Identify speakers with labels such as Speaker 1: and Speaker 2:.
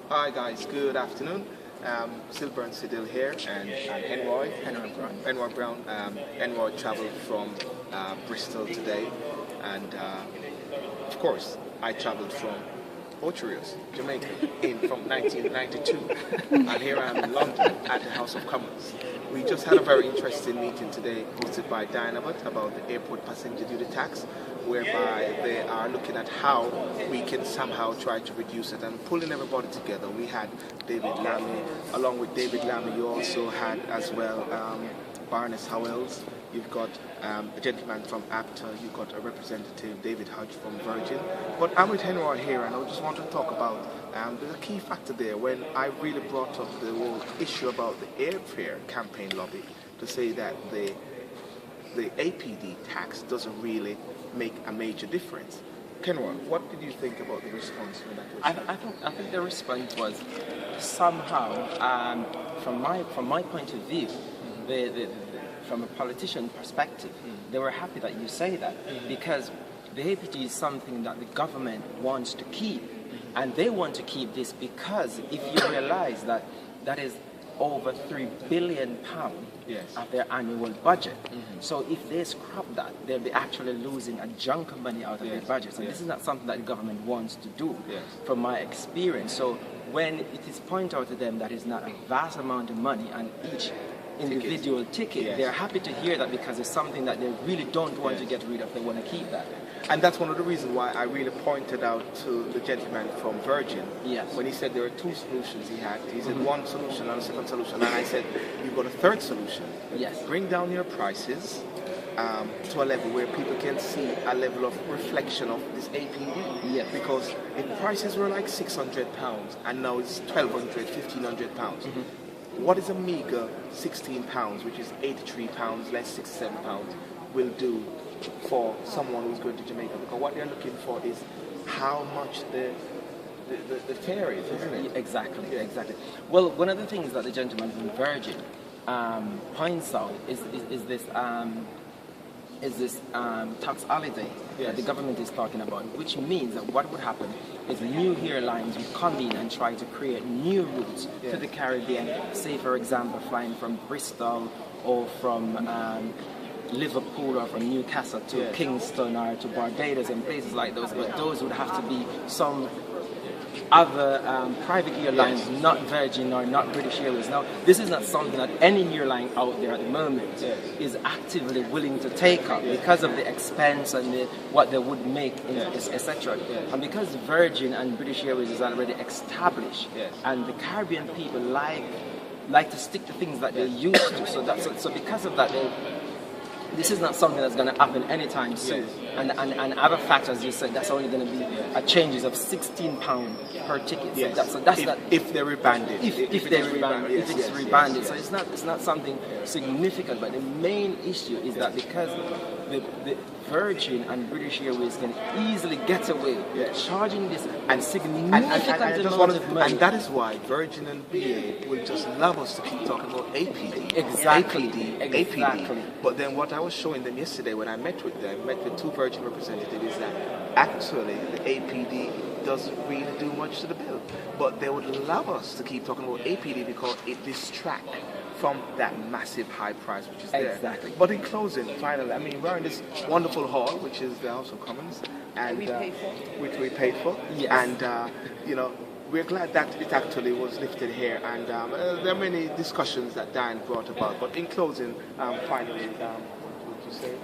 Speaker 1: Hi guys, good afternoon. Silver and Sidil here, and Henroy. Henroy Brown. Henroy traveled from Bristol today, and of course, I traveled from Orcharios, Jamaica, from 1992, and here I am in London at the House of Commons. We just had a very interesting meeting today hosted by Diane Abbott about the airport passenger duty tax, whereby they are looking at how we can somehow try to reduce it and pulling everybody together. We had David Lammy, along with David Lammy you also had as well Barnes Howells, you've got a gentleman from APTA, you've got a representative, David Hodge from Virgin. But I'm with Henroy here, and I just want to talk about there's a key factor there when I really brought up the whole issue about the airfare campaign lobby to say that the APD tax doesn't really make a major difference. Henroy, what did you think about the response when that was
Speaker 2: I think the response was somehow, from my point of view, from a politician perspective, they were happy that you say that, because the APD is something that the government wants to keep, and they want to keep this because if you realize that that is over £3 billion of their annual budget. So if they scrap that, they'll be actually losing a chunk of money out of their budget. So this is not something that the government wants to do, from my experience. So when it is pointed out to them that it's not a vast amount of money on each individual ticket, they're happy to hear that because it's something that they really don't want to get rid of. They want to keep that.
Speaker 1: And that's one of the reasons why I really pointed out to the gentleman from Virgin. When he said there were two solutions he had. He said one solution and a second solution. And I said, you've got a third solution. Bring down your prices to a level where people can see a level of reflection of this APD. Because if prices were like £600 and now it's £1,200, £1,500. What is a meager £16, which is £83 less £67, will do for someone who's going to Jamaica? Because what they're looking for is how much the fare is, isn't it?
Speaker 2: Exactly. Well, one of the things that the gentleman from Virgin points out is this tax holiday that the government is talking about, which means that what would happen is new airlines would come in and try to create new routes to the Caribbean. Say, for example, flying from Bristol or from Liverpool or from Newcastle to Kingston or to Barbados and places like those. But those would have to be some other private airlines, not Virgin or not British Airways. Now, this is not something that any airline out there at the moment is actively willing to take up because of the expense and what they would make, etc. And because Virgin and British Airways is already established, and the Caribbean people like to stick to things that they're used to. So because of that, this is not something that's going to happen anytime soon. And other factors, as you said, that's only going to be a changes of £16 per ticket. So that's
Speaker 1: if they're rebanded.
Speaker 2: If it's rebanded. So it's not something significant. But the main issue is that because the Virgin and British Airways can easily get away with charging this and significant amount of money.
Speaker 1: And that is why Virgin and BA will just love us to keep talking about APD.
Speaker 2: Exactly.
Speaker 1: APD. But then what I was showing them yesterday when I met with two Virgin representatives, is that actually the APD doesn't really do much to the bill. But they would love us to keep talking about APD because it distracts from that massive high price which is there.
Speaker 2: Exactly.
Speaker 1: But in closing, finally, I mean, we're in this wonderful hall, which is the House of Commons, and which we paid for. And we're glad that it actually was lifted here. And there are many discussions that Dan brought about. But in closing, finally, what would you say?